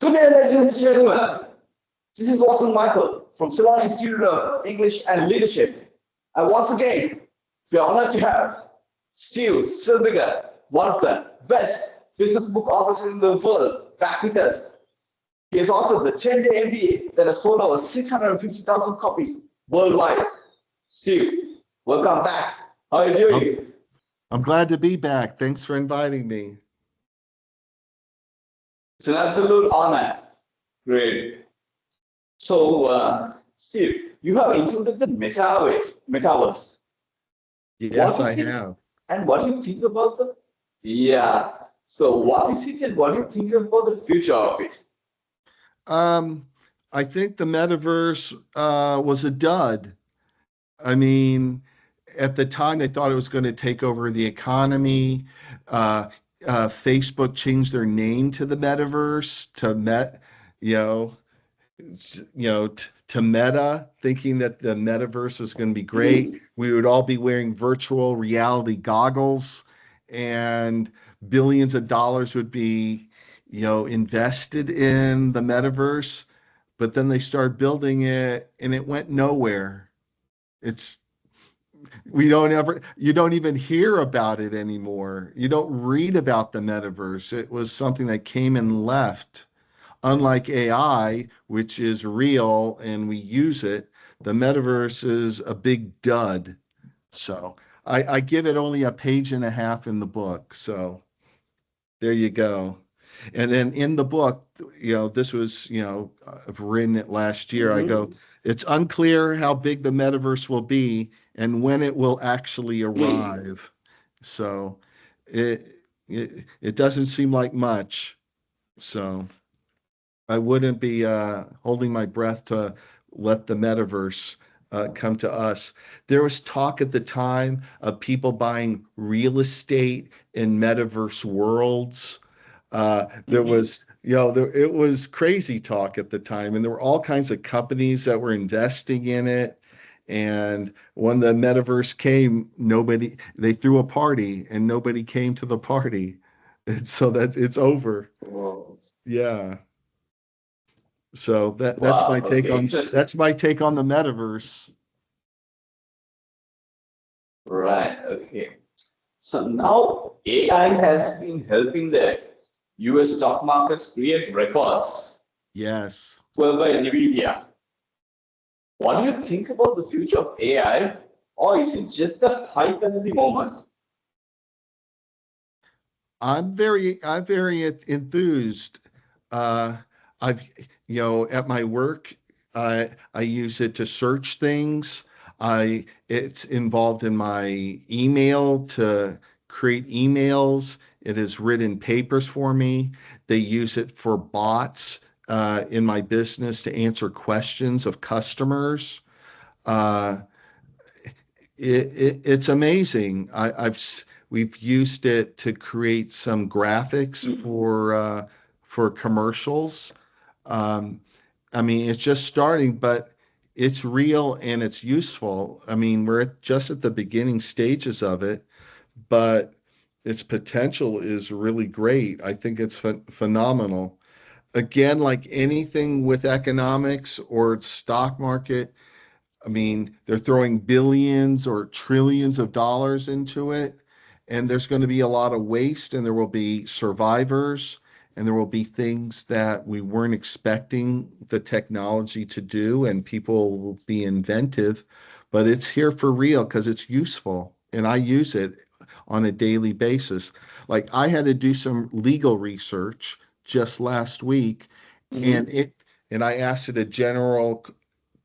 Good day, ladies and gentlemen. This is Watson Michael from Ceylon Institute of English and Leadership. And once again, we are honored to have Steve Silbiger, one of the best business book authors in the world, back with us. He has authored the Ten-Day MBA that has sold over 650,000 copies worldwide. Steve, welcome back. How are you doing? I'm glad to be back. Thanks for inviting me. It's an absolute honor. Great. So, Steve, you have included the Metaverse. Yes, I have. And what do you think about the? Yeah. So, what is it, and what do you think about the future of it? I think the metaverse was a dud. I mean, at the time they thought it was going to take over the economy. Facebook changed their name to the metaverse you know, to Meta, thinking that the metaverse was going to be great. We would all be wearing virtual reality goggles, and billions of dollars would be, invested in the metaverse. But then they started building it, and it went nowhere. It's you don't even hear about it anymore. You don't read about the metaverse. It was something that came and left. Unlike AI, which is real and we use it, the metaverse is a big dud. So I give it only a page and a half in the book. So there you go. And then in the book, this was, I've written it last year. I go, it's unclear how big the metaverse will be and when it will actually arrive. So it doesn't seem like much. So I wouldn't be holding my breath to let the metaverse come to us. There was talk at the time of people buying real estate in metaverse worlds. There was, it was crazy talk at the time, and there were all kinds of companies that were investing in it. And when the metaverse came, they threw a party and nobody came to the party. And so it's over. Whoa. Yeah. So that's Wow, my take okay, on interesting. that's my take on the metaverse. Right. Okay. So now AI has been helping the US stock markets create records. Yes. Well, by Nvidia. What do you think about the future of AI, or is it just a hype at the moment? I'm very enthused. Uh, I've, at my work, I use it to search things. It's involved in my email to create emails. It has written papers for me. They use it for bots in my business to answer questions of customers. Uh, it's amazing. We've used it to create some graphics for commercials. Um, I mean, it's just starting, but it's real and it's useful. I mean, just at the beginning stages of it, but its potential is really great. I think it's phenomenal. Again, like anything with economics or stock market, I mean, they're throwing billions or trillions of dollars into it, and there's going to be a lot of waste, and there will be survivors, and there will be things that we weren't expecting the technology to do, and people will be inventive, but it's here for real because it's useful, and I use it on a daily basis. Like I had to do some legal research just last week, and Mm-hmm. I asked it a general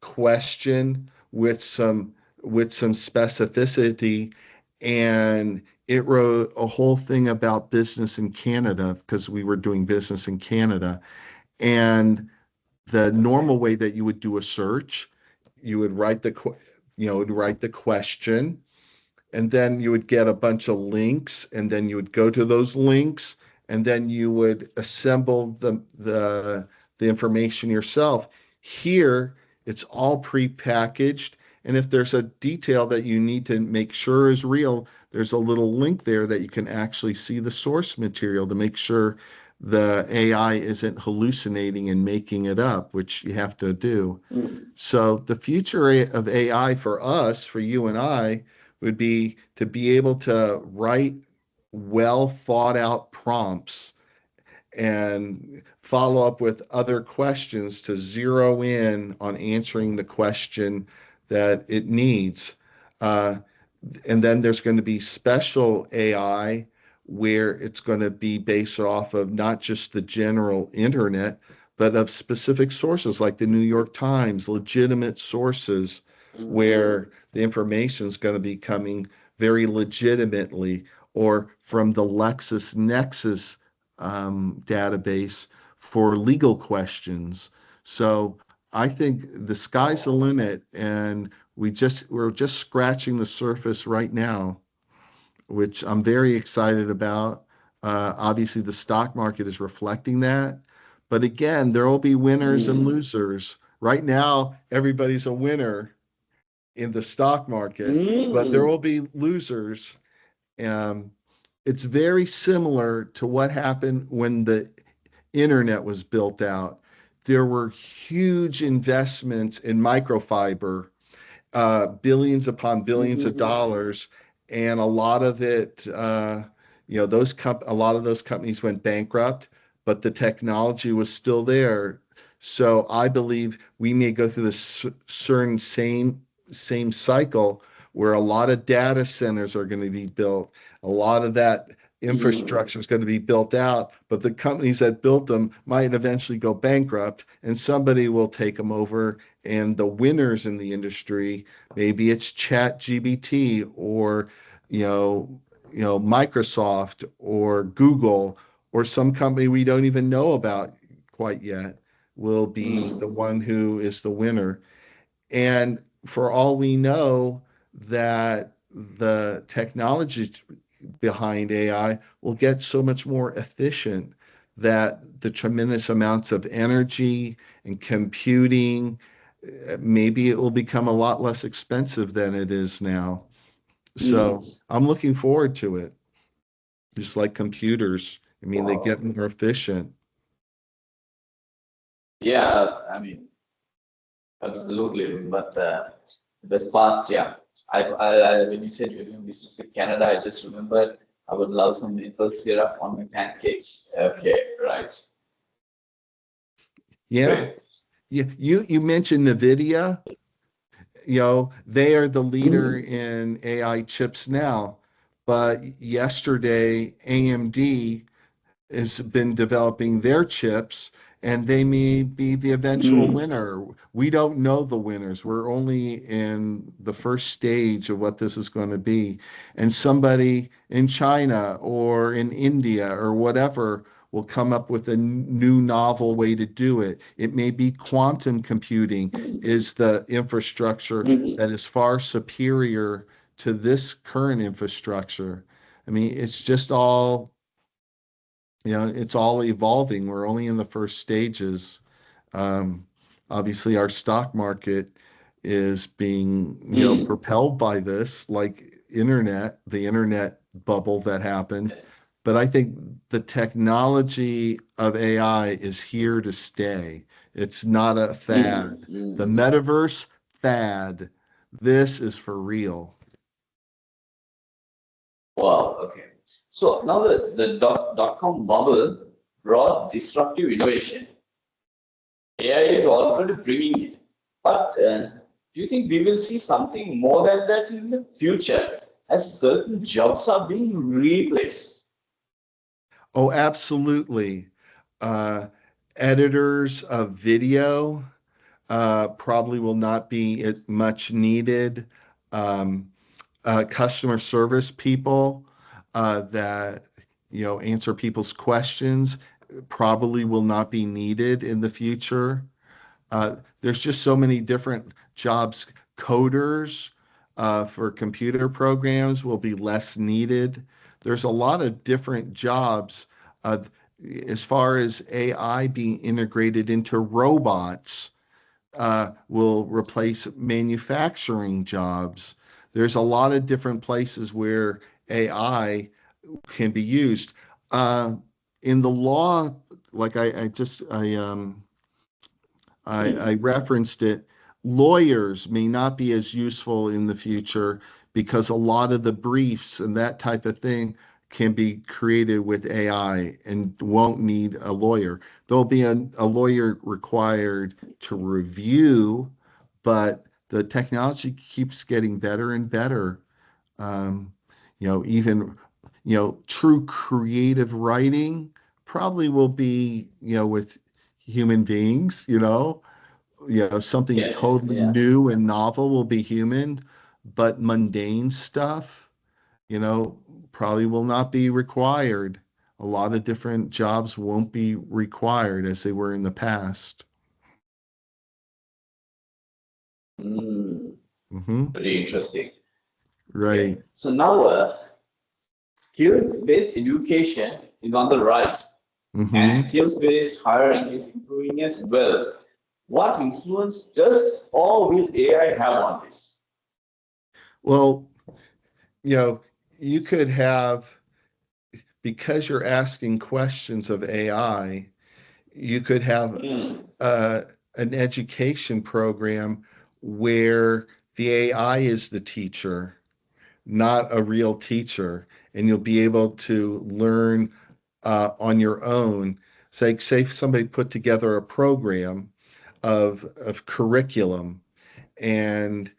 question with some specificity, and it wrote a whole thing about business in Canada because we were doing business in Canada. And the Okay. normal way that you would do a search, you would write the question, and then you would get a bunch of links, and then you would go to those links, and then you would assemble the information yourself. Here, it's all prepackaged, and if there's a detail that you need to make sure is real, there's a little link there that you can actually see the source material to make sure the AI isn't hallucinating and making it up, which you have to do. So the future of AI for us, for you and I, would be to be able to write well thought out prompts and follow up with other questions to zero in on answering the question that it needs. Uh, and then there's going to be special AI where it's going to be based off of not just the general internet, but of specific sources like the New York Times, legitimate sources where the information is going to be coming very legitimately, or from the LexisNexis database for legal questions. So I think the sky's the limit, and we're just scratching the surface right now, which I'm very excited about. Obviously, the stock market is reflecting that, but again, there will be winners and losers. Right now, everybody's a winner in the stock market, but there will be losers. Um, it's very similar to what happened when the internet was built out. There were huge investments in microfiber, billions upon billions of dollars, and a lot of it, a lot of those companies went bankrupt, but the technology was still there. So I believe we may go through this certain same cycle where a lot of data centers are going to be built. A lot of that infrastructure is going to be built out, but the companies that built them might eventually go bankrupt, and somebody will take them over. And the winners in the industry, maybe it's Chat GBT, or Microsoft or Google, or some company we don't even know about quite yet, will be the one who is the winner. And for all we know, that the technology behind AI will get so much more efficient that the tremendous amounts of energy and computing, maybe it will become a lot less expensive than it is now. So I'm looking forward to it, just like computers. I mean, they get more efficient. Yeah, I mean, absolutely. But the best part, yeah. When you said you're doing business with Canada, I just remembered I would love some maple syrup on my pancakes. Okay, right. Yeah. Great. You mentioned Nvidia. They are the leader in AI chips now. But yesterday, AMD has been developing their chips, and they may be the eventual winner. We don't know the winners. We're only in the first stage of what this is going to be. And somebody in China or in India or whatever will come up with a new novel way to do it. It may be quantum computing is the infrastructure that is far superior to this current infrastructure. I mean, it's all evolving. We're only in the first stages. Um, Obviously, our stock market is being, propelled by this, like the internet bubble that happened. But I think the technology of AI is here to stay. It's not a fad. The metaverse, fad. This is for real. Wow, okay. So now the dot-com bubble brought disruptive innovation. AI is already bringing it. But do you think we will see something more than that in the future as certain jobs are being replaced? Oh, absolutely. Uh, Editors of video probably will not be as much needed. Um, Customer service people that answer people's questions probably will not be needed in the future. There's just so many different jobs. Coders for computer programs will be less needed. There's a lot of different jobs uh, as far as AI being integrated into robots will replace manufacturing jobs. There's a lot of different places where AI can be used. Uh, in the law, like I referenced it, lawyers may not be as useful in the future because a lot of the briefs and that type of thing can be created with AI and won't need a lawyer. There'll be a lawyer required to review, but the technology keeps getting better and better. Um, even, true creative writing probably will be, with human beings, something Yeah, totally yeah. new and novel will be human, but mundane stuff, probably will not be required. A lot of different jobs won't be required as they were in the past. Mm, Hmm. Pretty interesting. Right. Okay. So now, skills-based education is on the rise, and Hmm. skills-based hiring is improving as well. What influence does or will AI have on this? Well, you know, you could have, because you're asking questions of AI, you could have Mm, uh, an education program where the AI is the teacher, not a real teacher, and you'll be able to learn on your own. Say somebody put together a program of curriculum, and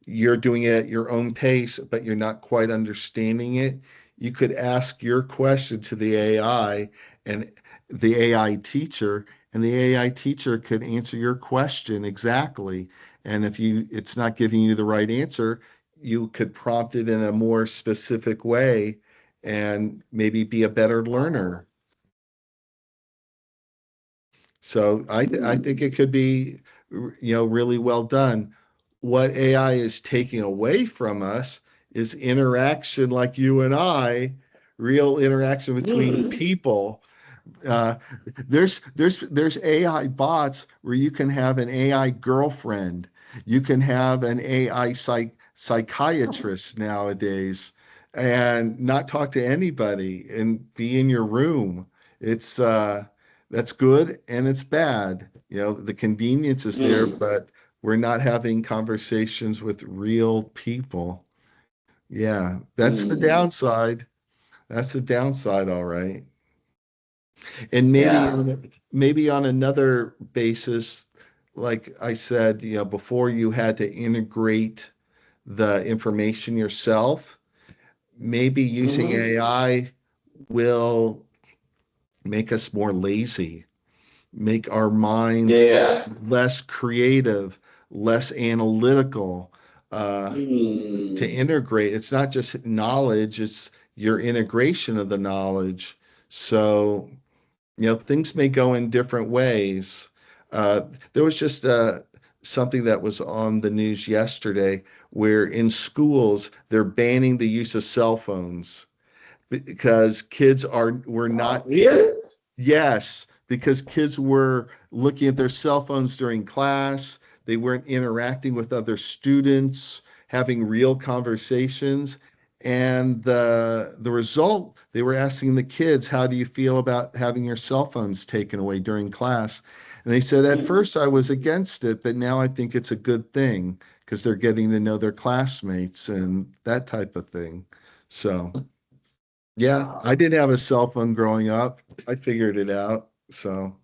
you're doing it at your own pace, but you're not quite understanding it. You could ask your question to the AI and the AI teacher, and the AI teacher could answer your question exactly. And if it's not giving you the right answer, you could prompt it in a more specific way and maybe be a better learner. So I think it could be, really well done. What AI is taking away from us is interaction like you and I, real interaction between mm, people. Uh, there's AI bots where you can have an AI girlfriend. You can have an AI psychiatrist nowadays and not talk to anybody and be in your room. It's that's good and it's bad. The convenience is there, mm, but we're not having conversations with real people. Yeah, that's the mm. downside. That's the downside, all right. And Yeah. maybe on another basis, like I said, before you had to integrate the information yourself, maybe using Mm-hmm. AI will make us more lazy, make our minds Yeah. less creative, less analytical, to Mm. integrate. It's not just knowledge, it's your integration of the knowledge. So things may go in different ways. There was just something that was on the news yesterday where in schools they're banning the use of cell phones because kids were not. Really? Yes, because kids were looking at their cell phones during class. They weren't interacting with other students, having real conversations. And the result, they were asking the kids, how do you feel about having your cell phones taken away during class? And they said, at Mm. first I was against it, but now I think it's a good thing because they're getting to know their classmates and that type of thing. So. Yeah, I didn't have a cell phone growing up. I figured it out. So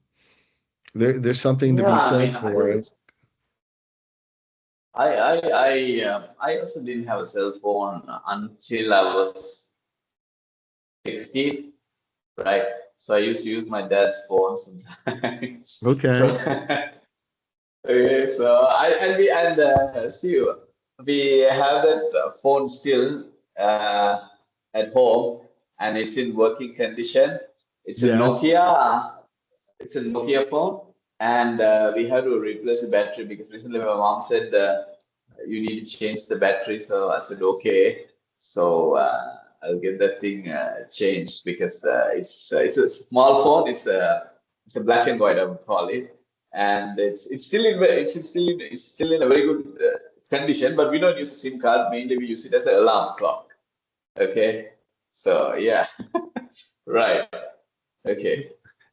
there's something to Yeah, be I said mean, for it. I also didn't have a cell phone until I was 16, right? So I used to use my dad's phone sometimes. Okay. Okay, so Steve, we have that phone still at home, and it's in working condition. It's a Yes. Nokia. It's a Nokia phone, and we had to replace the battery because recently my mom said you need to change the battery. So I said okay. So I'll get that thing changed because it's a small phone. It's a black and white, I would call it, and it's still in a very good condition. But we don't use a SIM card. Mainly, we use it as an alarm clock. Okay, so yeah, right. Okay.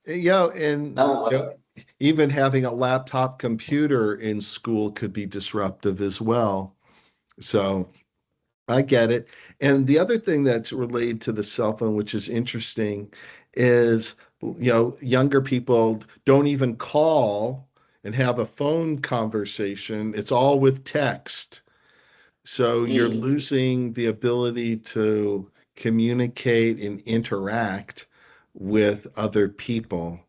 And Now, even having a laptop computer in school could be disruptive as well. So I get it. And the other thing that's related to the cell phone, which is interesting, is younger people don't even call and have a phone conversation. It's all with text. So you're mm, losing the ability to communicate and interact with other people.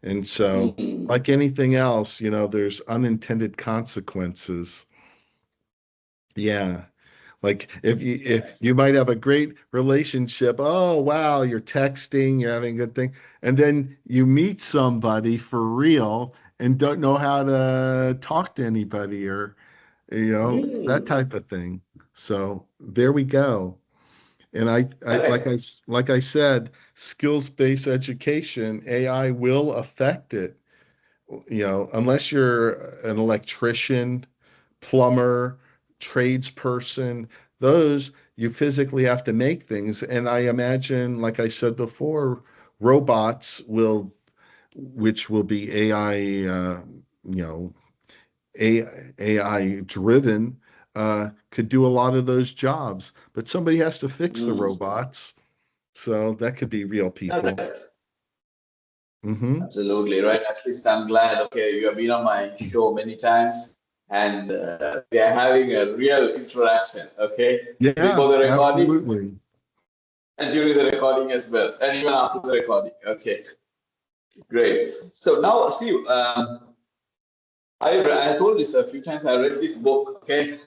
And so, mm, like anything else, there's unintended consequences. Yeah. Like if you might have a great relationship, oh wow, you're texting, you're having a good thing, and then you meet somebody for real and don't know how to talk to anybody or that mm. type of thing. So there we go. And Correct. like I said, skills-based education, AI will affect it. Unless you're an electrician, plumber, tradesperson, those you physically have to make things. And I imagine, like I said before, robots which will be AI, you know, AI driven, could do a lot of those jobs. But somebody has to fix the Mm. robots. So that could be real people. Correct. Hmm. Absolutely right. At least I'm glad. Okay, you have been on my show many times, and we are having a real interaction. Okay, Yeah, before the recording absolutely. and during the recording as well, and even after the recording. Okay, great. So now, Steve, I told this a few times. I read this book. Okay,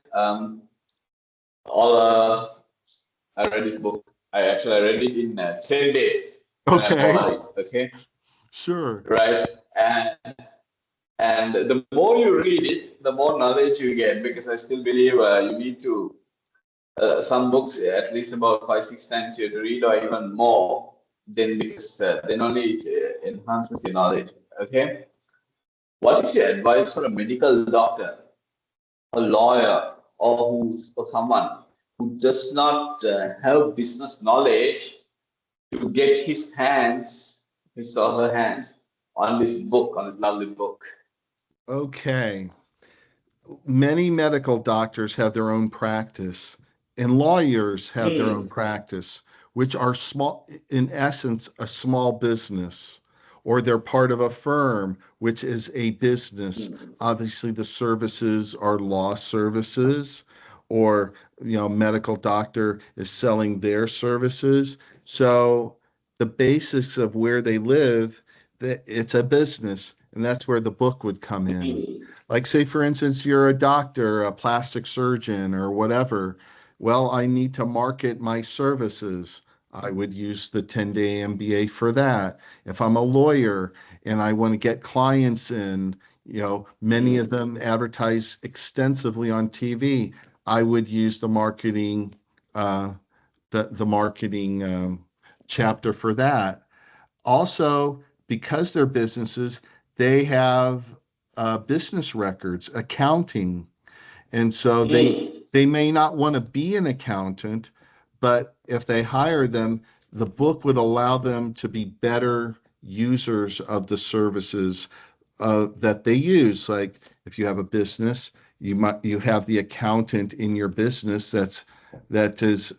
all I read this book. I read it in 10 days when I Okay, bought it. Okay, sure. right, and the more you read it, the more knowledge you get. Because I still believe you need to some books at least about 5 6 times you have to read, or even more. Then because then only it enhances your knowledge. Okay, what is your advice for a medical doctor, a lawyer, or someone who does not have business knowledge to get his or her hands on this book, on this lovely book? Okay. Many medical doctors have their own practice, and lawyers have their own Hmm. practice, which are small, in essence, a small business, or they're part of a firm, which is a business. Hmm. Obviously, the services are law services, or medical doctor is selling their services. So the basics of where they live, that it's a business, and that's where the book would come in. Hmm. Like, say, for instance, you're a doctor, a plastic surgeon, or whatever. Well, I need to market my services. I would use the 10-day MBA for that. If I'm a lawyer and I want to get clients in, many of Hmm. them advertise extensively on TV. I would use uh, the marketing chapter for that. Also, because they're businesses, they have business records, accounting, and so Hmm. they may not want to be an accountant, but if they hire them, the book would allow them to be better users of the services that they use. Like if you have a business, you have the accountant in your business that is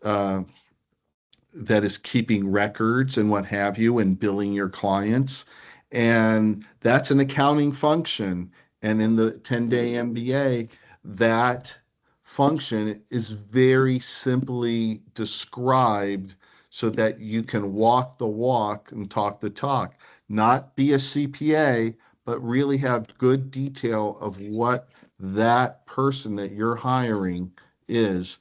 that is keeping records and what have you and billing your clients. And that's an accounting function. And in the 10-day MBA, that function is very simply described so that you can walk the walk and talk the talk. Not be a CPA, but really have good detail of what that person that you're hiring is.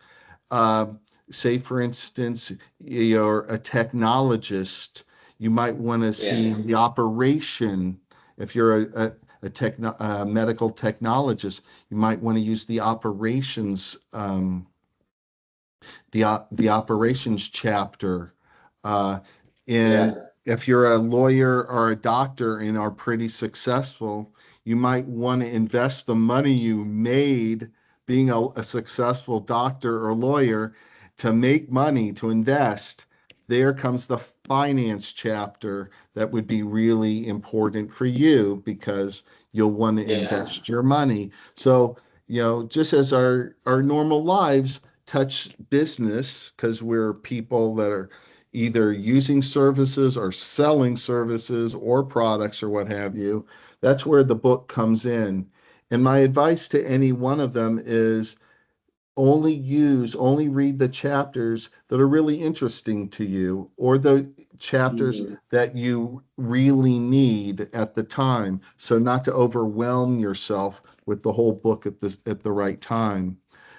Um, Say, for instance, you're a technologist, you might want to see Yeah. the operation. If you're a medical technologist, you might want to use the operations, the operations chapter. Uh, and Yeah. if you're a lawyer or a doctor and are pretty successful, you might want to invest the money you made being a successful doctor or lawyer to make money to invest there comes the finance chapter that would be really important for you because you'll want to Yeah. invest your money. So, just as our normal lives touch business, because we're people that are either using services or selling services or products or what have you, that's where the book comes in. And my advice to any one of them is only read the chapters that are really interesting to you or the chapters Mhm. that you really need at the time, so not to overwhelm yourself with the whole book at the right time.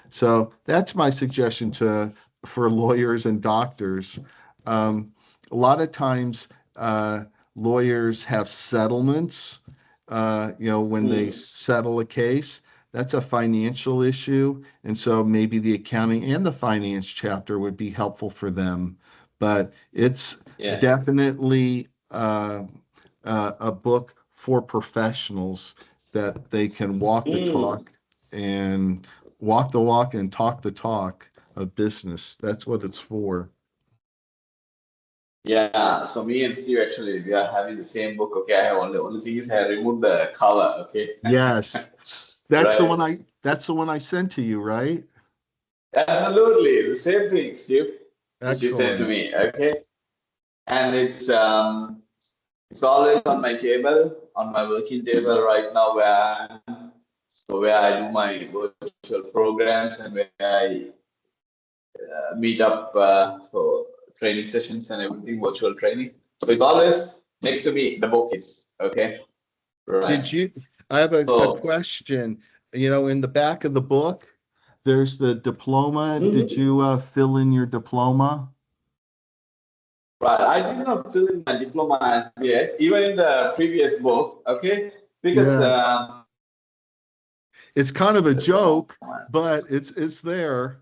So that's my suggestion to for lawyers and doctors. um, a lot of times lawyers have settlements, when they Mm. settle a case. That's a financial issue. And so maybe the accounting and the finance chapter would be helpful for them. But it's Yeah. definitely a book for professionals that they can walk the Mm. talk and walk the walk and talk the talk of business. That's what it's for. Yeah, so me and Steve actually we are having the same book. Okay, I have only thing is I removed the cover. Okay, Yes. That's the right? one I sent to you, right? Absolutely, the same thing, Steve, which you sent to Excellent. me. Okay, and it's always on my table, on my working table right now, where I do my virtual programs and where I meet up for training sessions and everything, virtual training. So it's always next to me. The book is okay, Did right? you, I have a So, question. In the back of the book, there's the diploma. Did mhm. you fill in your diploma? Right, I did not fill in my diploma as yet, even in the previous book, okay? Because Yeah. It's kind of a diploma. joke, but it's there.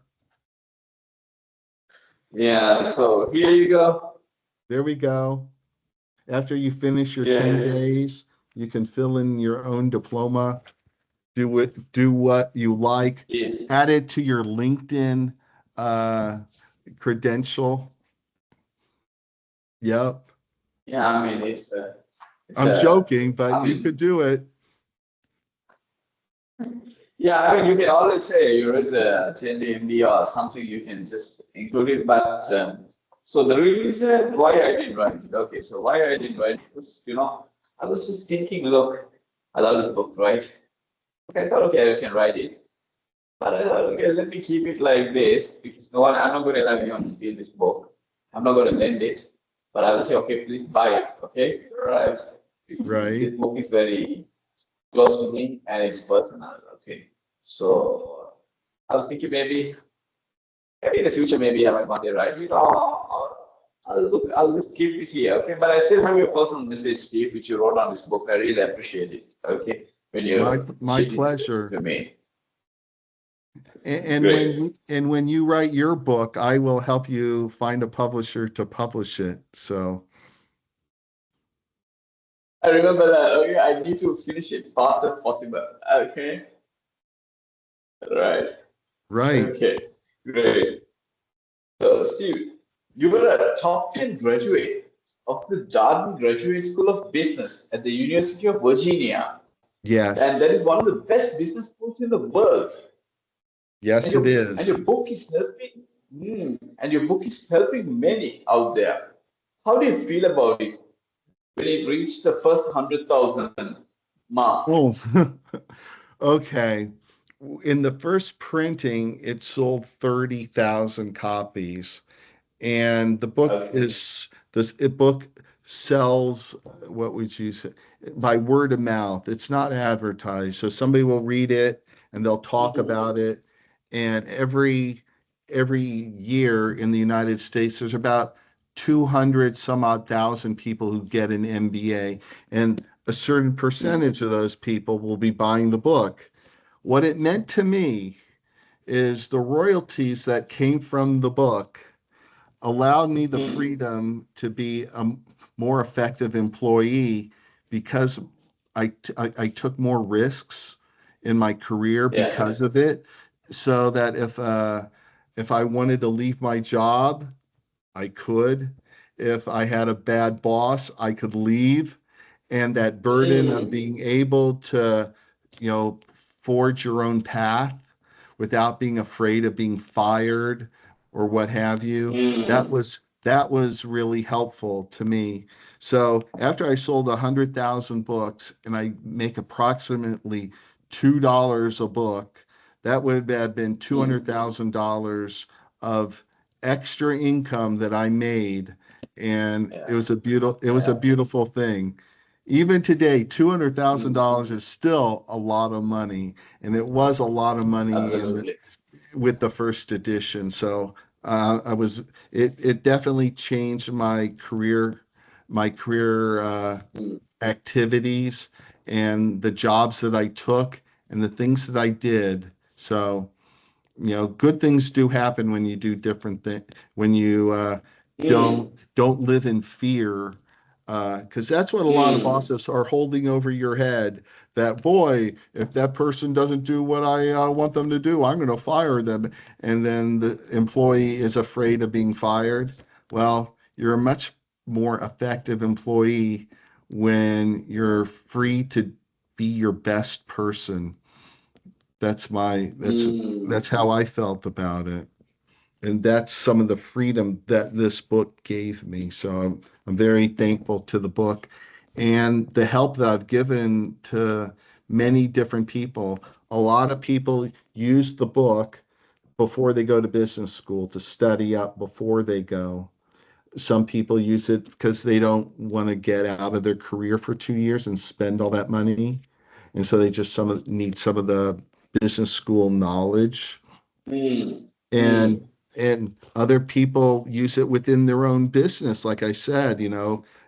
Yeah, so here you go. There we go. After you finish your Yeah, 10 yeah, days, you can fill in your own diploma, do what you like, yeah. add it to your LinkedIn uh, credential. Yep. Yeah, I mean it's I'm a, joking, but I you could mean, do it. yeah, I mean you can always say you read the Ten-Day MBA or something. You can just include it, but so the reason why I didn't write it. Okay, so why I didn't write it was, I was just thinking, look, I love this book, right? Okay, I thought, okay, I can write it. But I thought, okay, let me keep it like this because no one, I'm not going to allow anyone to steal this book. I'm not going to lend it, but I will say, okay, please buy it. Okay, right? Because Right. this book is very close to me and it's personal. Okay, so I was thinking maybe in the future, maybe I might want to write it. Or I'll just keep it here. Okay, but I still have your personal message, Steve, which you wrote on this book. I really appreciate it. Okay, when you My shared it pleasure. to me. And when Great. you write your book, I will help you find a publisher to publish it. So, I remember that. Okay, I need to finish it fast as possible. Okay, right. right. Okay, great. So, Steve, you were a top 10 graduate of the Darden Graduate School of Business at the University of Virginia. And Yes. that is one of the best business schools in the world. And Yes, it your is. book is helping, and your book is helping many out there. How do you feel about it when it reached the first 100,000 mark? Oh, okay. In the first printing, it sold 30,000 copies. And the book Okay. is this book sells, what would you say, by word of mouth. It's not advertised, so somebody will read it and they'll talk about it. And every year in the United States there's about 200 some odd thousand people who get an MBA, and a certain percentage of those people will be buying the book. What it meant to me is the royalties that came from the book allowed me the freedom to be a more effective employee because I took more risks in my career Yeah. because of it. So that if I wanted to leave my job, I could. If I had a bad boss, I could leave. And that burden of Mm, being able to, you know, forge your own path without being afraid of being fired or what have you, mm, that was really helpful to me. So after I sold 100,000 books and I make approximately $2 a book, that would have been mm. $200,000 of extra income that I made, and Yeah, it was a yeah, beautiful thing. Even today, mm, $200,000 is still a lot of money, and it was a lot of money absolutely. with the first edition. So I was it definitely changed my career Mm, activities and the jobs that I took and the things that I did. So good things do happen when you do different things, when you mm, don't live in fear, because that's what a lot of mm. bosses are holding over your head. That boy, if that person doesn't do what I want them to do, I'm going to fire them. And then the employee is afraid of being fired. Well, you're a much more effective employee when you're free to be your best person. That's my Mm. that's how I felt about it. And that's some of the freedom that this book gave me. So I'm very thankful to the book and the help that I've given to many different people. A lot of people use the book before they go to business school to study up before they go. Some people use it because they don't want to get out of their career for 2 years and spend all that money. And so they just need some of the business school knowledge, Mm, and mm, other people use it within their own business. Like I said,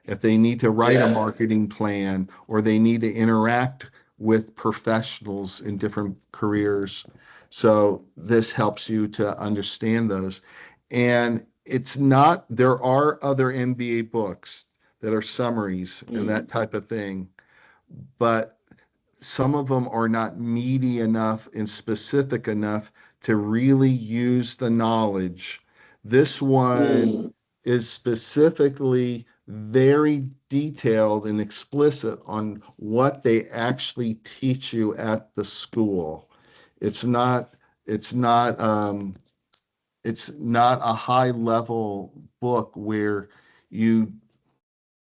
if they need to write a yeah. marketing plan or they need to interact with professionals in different careers. So this helps you to understand those. And it's not, there are other MBA books that are summaries and that Mm, type of thing, but some of them are not meaty enough and specific enough to really use the knowledge. This one mm, is specifically very detailed and explicit on what they actually teach you at the school. It's not, it's not, it's not a high level book where you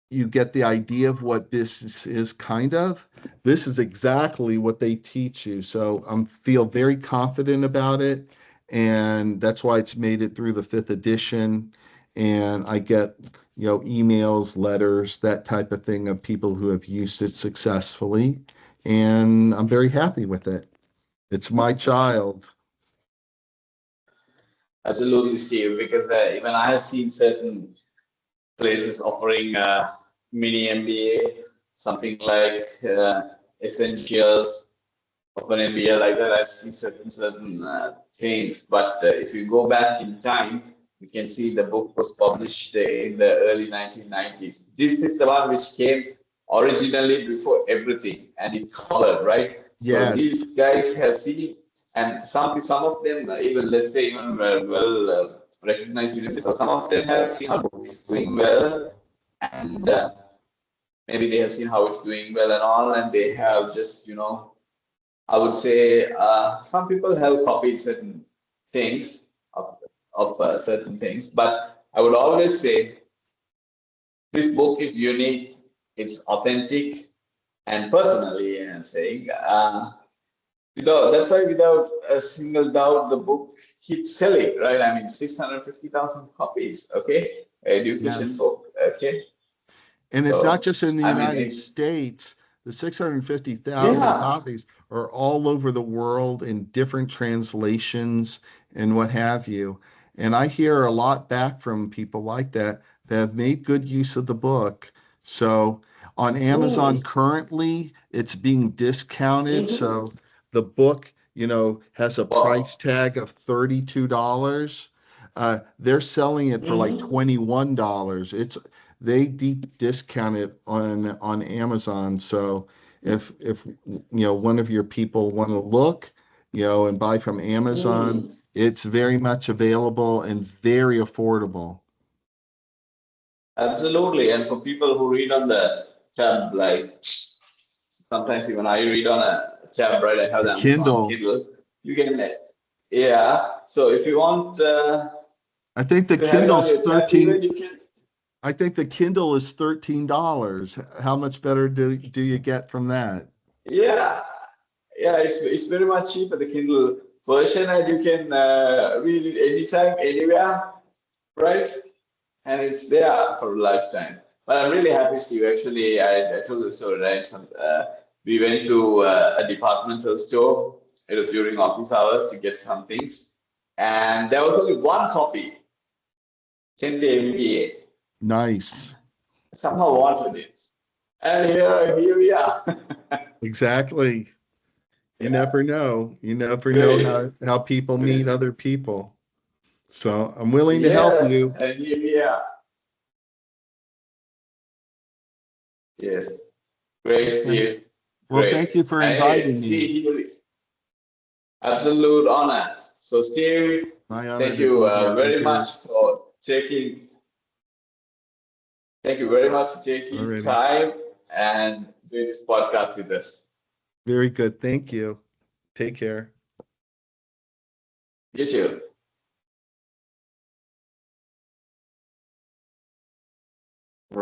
you get the idea of what business is kind of. This is exactly what they teach you. So I feel very confident about it. And that's why it's made it through the fifth edition. And I get, emails, letters, that type of thing of people who have used it successfully. And I'm very happy with it. It's my child. absolutely, Steve. Because even I have seen certain places offering mini MBA, something like essentials of an MBA like that. I see certain things. But if you go back in time, you can see the book was published in the early 1990s. This is the one which came originally before everything, and it covered, right. So Yes. these guys have seen, and some of them even, let's say, even well recognized universities. So some of them have seen how book is doing well, and maybe they have seen how it's doing well and all, and they have just, I would say some people have copied certain things of certain things, but I would always say this book is unique, it's authentic, and personally, I'm saying, that's why without a single doubt, the book keeps selling, right? I mean, 650,000 copies, okay? Education Yes. book, okay? And it's not So, just in the I mean, United it's, States. The 650,000 yeah. copies are all over the world in different translations and what have you. And I hear a lot back from people like that that have made good use of the book. So on Amazon Mm, currently, it's being discounted. mhm. So the book, has a price Wow. tag of $32. They're selling it for like Mhm. $21. They deep discount it on Amazon. So if one of your people want to look, and buy from Amazon, Mm. it's very much available and very affordable. Absolutely. And for people who read on the tab, like sometimes even I read on a tab, right? I have The the Amazon Kindle. Kindle. You can, yeah. So if you want I think the to have it on Kindle's your tab, even 13. you can. I think the Kindle is $13. How much better do you get from that? Yeah, yeah. It's very much cheaper the Kindle version, and you can read it anytime, anywhere, right? And it's there for a lifetime. But I'm really happy, Steve. Actually, I told the story, right? We went to a departmental store. It was during office hours to get some things, and there was only one copy, 10-day MBA. Nice. Somehow wanted it, and here we are. Exactly. You Yeah, never know. You never know great, how people meet great. other people. So I'm willing to help Yes, you. and here we are. Yes, great, Okay. Steve. Well, thank Great. you for And hey, inviting see me. here. Absolute honor. So, Steve, My honor thank to you be here. I'm very here much for taking. Thank you very much for taking already. time and doing this podcast with us. Very good. Thank you. Take care. You too.